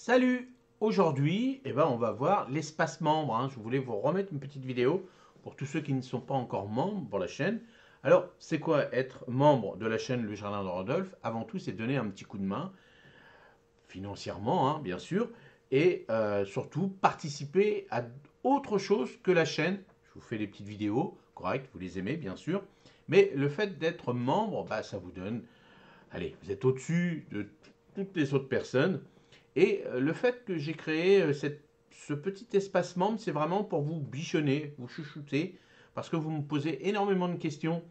Salut! Aujourd'hui, on va voir l'espace membre, hein. Je voulais vous remettre une petite vidéo pour tous ceux qui ne sont pas encore membres pour la chaîne. Alors, c'est quoi être membre de la chaîne Le Jardin de Rodolphe? Avant tout, c'est donner un petit coup de main, financièrement, hein, bien sûr, et surtout participer à autre chose que la chaîne. Je vous fais des petites vidéos, correct, vous les aimez, bien sûr. Mais le fait d'être membre, ça vous donne, allez, vous êtes au-dessus de toutes les autres personnes. Et le fait que j'ai créé ce petit espace membre, c'est vraiment pour vous bichonner, vous chouchouter, parce que vous me posez énormément de questions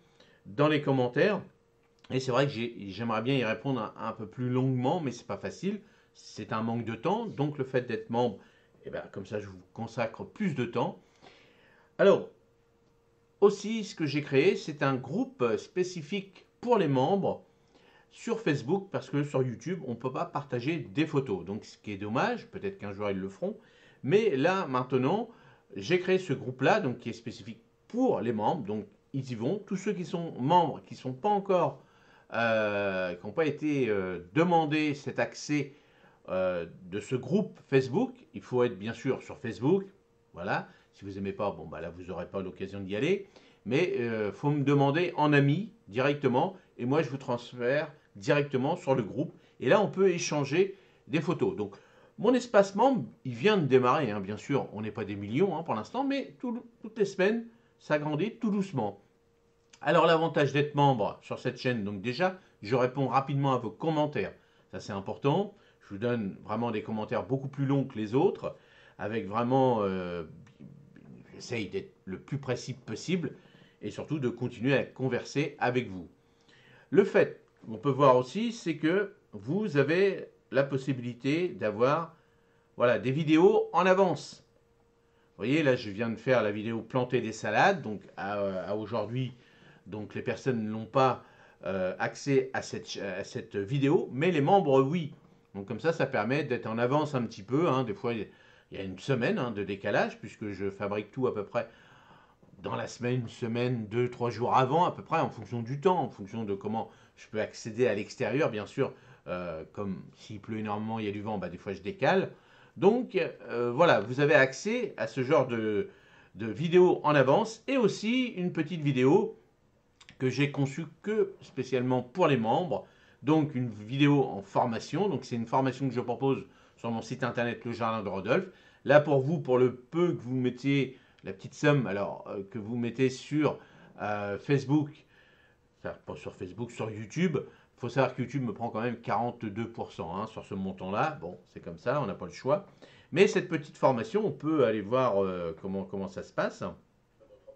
dans les commentaires. Et c'est vrai que j'aimerais bien y répondre un peu plus longuement, mais c'est pas facile. C'est un manque de temps. Donc le fait d'être membre, comme ça, je vous consacre plus de temps. Alors, aussi, ce que j'ai créé, c'est un groupe spécifique pour les membres sur Facebook, parce que sur YouTube, on ne peut pas partager des photos. Donc, ce qui est dommage, peut-être qu'un jour ils le feront. Mais là, maintenant, j'ai créé ce groupe-là, donc qui est spécifique pour les membres. Donc, ils y vont. Tous ceux qui sont membres, qui ne sont pas encore, qui n'ont pas été demandé cet accès de ce groupe Facebook, il faut être bien sûr sur Facebook. Voilà. Si vous n'aimez pas, là, vous n'aurez pas l'occasion d'y aller. Mais il faut me demander en ami directement. Et moi, je vous transfère directement sur le groupe. Et là, on peut échanger des photos. Donc, mon espace membre, il vient de démarrer, hein, bien sûr. On n'est pas des millions pour l'instant, mais toutes les semaines, ça grandit tout doucement. Alors, l'avantage d'être membre sur cette chaîne, donc déjà, je réponds rapidement à vos commentaires. Ça, c'est important. Je vous donne vraiment des commentaires beaucoup plus longs que les autres, avec vraiment, j'essaye d'être le plus précis possible, et surtout de continuer à converser avec vous. Le fait, on peut voir aussi, c'est que vous avez la possibilité d'avoir des vidéos en avance. Vous voyez, là, je viens de faire la vidéo planter des salades, donc à aujourd'hui, donc les personnes n'ont pas accès à cette vidéo, mais les membres, oui. Donc comme ça permet d'être en avance un petit peu, hein. Des fois, il y a une semaine de décalage, puisque je fabrique tout à peu près dans la semaine, une semaine, 2, 3 jours avant, à peu près, en fonction du temps, en fonction de comment je peux accéder à l'extérieur, bien sûr. Comme s'il pleut énormément, il y a du vent, des fois je décale. Donc voilà, vous avez accès à ce genre de vidéos en avance, et aussi une petite vidéo que j'ai conçue que spécialement pour les membres. Donc une vidéo en formation, donc c'est une formation que je propose sur mon site internet Le Jardin de Rodolphe. Là pour vous, pour le peu que vous mettiez la petite somme, que vous mettez sur Facebook, enfin pas sur Facebook, sur YouTube. Il faut savoir que YouTube me prend quand même 42% sur ce montant-là. Bon, c'est comme ça, on n'a pas le choix. Mais cette petite formation, on peut aller voir comment ça se passe.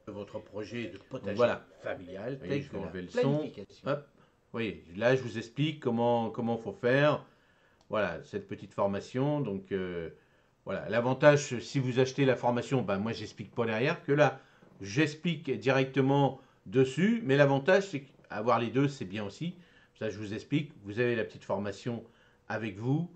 Votre projet de potager familial, tel que la planification. Hop. Oui, là je vous explique comment faut faire. Voilà, cette petite formation. Donc voilà, l'avantage, si vous achetez la formation, moi j'explique pas derrière, que là j'explique directement dessus, mais l'avantage c'est qu'avoir les deux c'est bien aussi. Ça je vous explique, vous avez la petite formation avec vous,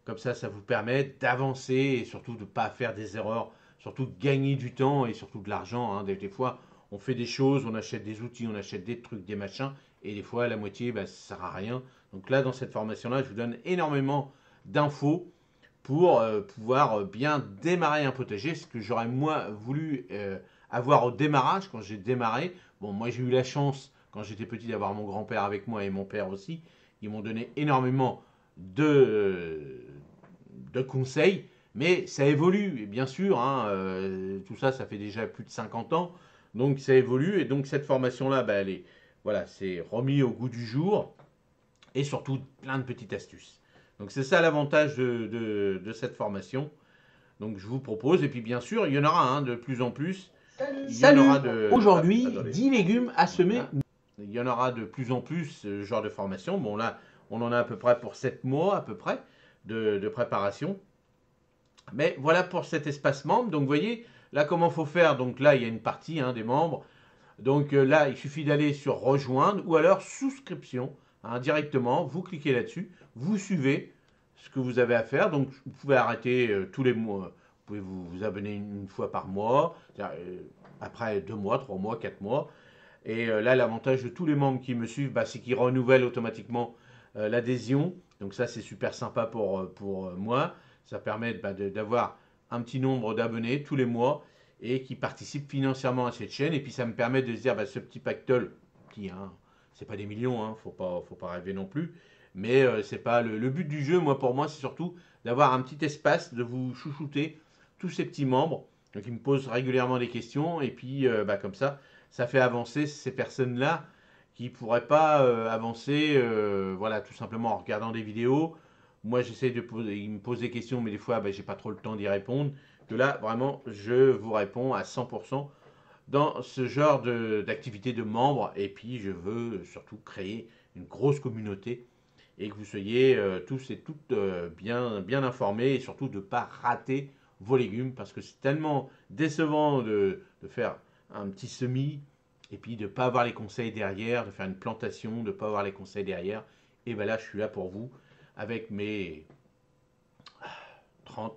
comme ça vous permet d'avancer et surtout de ne pas faire des erreurs, surtout de gagner du temps et surtout de l'argent, hein. Des fois on fait des choses, on achète des outils, on achète des trucs, des machins, et des fois la moitié ça ne sert à rien. Donc là dans cette formation là je vous donne énormément d'infos pour pouvoir bien démarrer un potager, ce que j'aurais moi voulu avoir au démarrage quand j'ai démarré. Bon, moi j'ai eu la chance quand j'étais petit d'avoir mon grand-père avec moi et mon père aussi. Ils m'ont donné énormément de conseils, mais ça évolue, et bien sûr, hein, tout ça fait déjà plus de 50 ans, donc ça évolue, et donc cette formation-là, voilà, c'est remis au goût du jour, et surtout plein de petites astuces. Donc c'est ça l'avantage de cette formation. Donc je vous propose, et puis bien sûr, il y en aura de plus en plus. Salut. Aujourd'hui, 10 légumes à semer. Il y en aura de plus en plus ce genre de formation. Bon là, on en a à peu près pour 7 mois à peu près de préparation. Mais voilà pour cet espace membre. Donc vous voyez, là comment il faut faire. Donc là, il y a une partie des membres. Donc là, il suffit d'aller sur rejoindre ou alors souscription directement. Vous cliquez là-dessus, vous suivez ce que vous avez à faire. Donc vous pouvez arrêter tous les mois. Vous pouvez vous abonner une fois par mois, après 2 mois, 3 mois, 4 mois. Et là, l'avantage de tous les membres qui me suivent, c'est qu'ils renouvellent automatiquement l'adhésion. Donc ça, c'est super sympa pour moi. Ça permet d'avoir un petit nombre d'abonnés tous les mois et qui participent financièrement à cette chaîne. Et puis ça me permet de se dire, ce petit pactole, petit, hein, c'est pas des millions, hein, faut pas rêver non plus. Mais c'est pas le but du jeu, pour moi, c'est surtout d'avoir un petit espace, de vous chouchouter tous ces petits membres. Donc ils me posent régulièrement des questions et puis comme ça fait avancer ces personnes-là qui ne pourraient pas avancer, voilà, tout simplement en regardant des vidéos. Moi, j'essaie de poser, ils me posent des questions, mais des fois, j'ai pas trop le temps d'y répondre. Que là, vraiment, je vous réponds à 100% dans ce genre d'activité de membres. Et puis, je veux surtout créer une grosse communauté et que vous soyez tous et toutes bien informés et surtout de ne pas rater vos légumes parce que c'est tellement décevant de faire un petit semis et puis de ne pas avoir les conseils derrière, de faire une plantation, de ne pas avoir les conseils derrière. Et bien là, je suis là pour vous avec mes 30,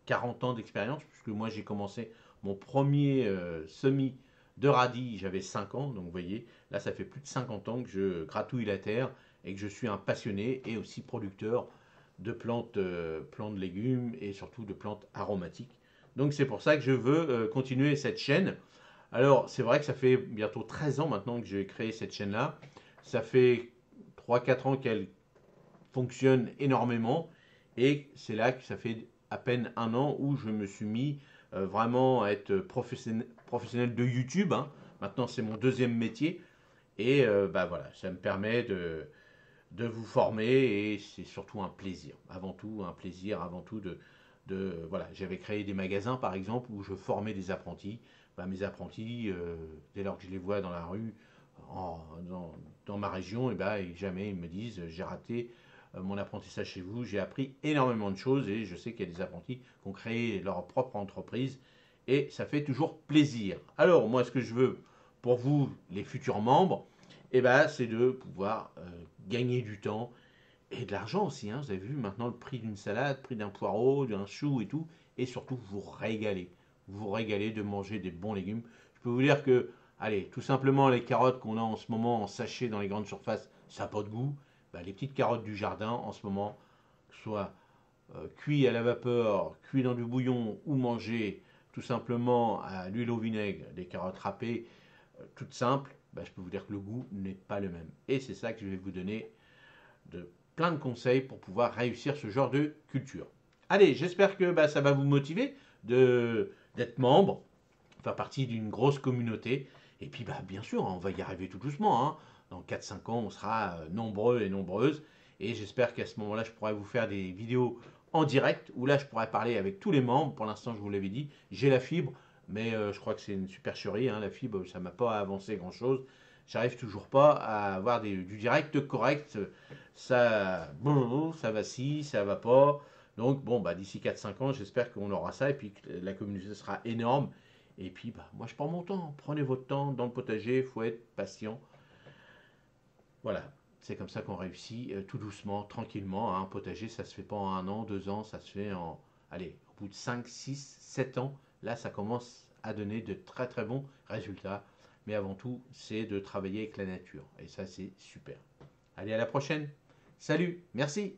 40 ans d'expérience, puisque moi j'ai commencé mon premier semis de radis, j'avais 5 ans, donc vous voyez, là ça fait plus de 50 ans que je gratouille la terre et que je suis un passionné et aussi producteur de plantes de légumes et surtout de plantes aromatiques. Donc c'est pour ça que je veux continuer cette chaîne. Alors c'est vrai que ça fait bientôt 13 ans maintenant que j'ai créé cette chaîne-là. Ça fait 3-4 ans qu'elle fonctionne énormément et c'est là que ça fait à peine un an où je me suis mis vraiment à être professionnel de YouTube, hein. Maintenant c'est mon deuxième métier et voilà, ça me permet de vous former et c'est surtout un plaisir. Avant tout, un plaisir, avant tout voilà, j'avais créé des magasins par exemple où je formais des apprentis. Mes apprentis, dès lors que je les vois dans la rue, dans ma région, et jamais ils me disent j'ai raté mon apprentissage chez vous, j'ai appris énormément de choses et je sais qu'il y a des apprentis qui ont créé leur propre entreprise et ça fait toujours plaisir. Alors moi ce que je veux pour vous les futurs membres, c'est de pouvoir gagner du temps et de l'argent aussi, hein. Vous avez vu maintenant le prix d'une salade, le prix d'un poireau, d'un chou et tout, et surtout vous régaler. Vous régaler de manger des bons légumes. Je peux vous dire que, allez, tout simplement les carottes qu'on a en ce moment en sachet dans les grandes surfaces, ça n'a pas de goût. Les petites carottes du jardin en ce moment, soit cuit à la vapeur, cuit dans du bouillon ou mangé tout simplement à l'huile au vinaigre, des carottes râpées, toutes simples, je peux vous dire que le goût n'est pas le même. Et c'est ça que je vais vous donner de plein de conseils pour pouvoir réussir ce genre de culture. Allez, j'espère que ça va vous motiver d'être membre, faire partie d'une grosse communauté. Et puis, bien sûr, on va y arriver tout doucement, hein. Dans 4-5 ans, on sera nombreux et nombreuses. Et j'espère qu'à ce moment-là, je pourrai vous faire des vidéos en direct, où là, je pourrai parler avec tous les membres. Pour l'instant, je vous l'avais dit, j'ai la fibre, mais je crois que c'est une supercherie, hein. La fibre, ça ne m'a pas avancé grand-chose. J'arrive toujours pas à avoir du direct correct. Ça vacille, ça va pas. Donc, d'ici 4-5 ans, j'espère qu'on aura ça et puis que la communauté sera énorme. Et puis, moi, je prends mon temps. Prenez votre temps dans le potager, il faut être patient. Voilà, c'est comme ça qu'on réussit tout doucement, tranquillement, hein. Un potager, ça se fait pas en 1 an, 2 ans, ça se fait allez, au bout de 5, 6, 7 ans. Là, ça commence à donner de très très bons résultats. Mais avant tout, c'est de travailler avec la nature. Et ça, c'est super. Allez, à la prochaine. Salut, merci.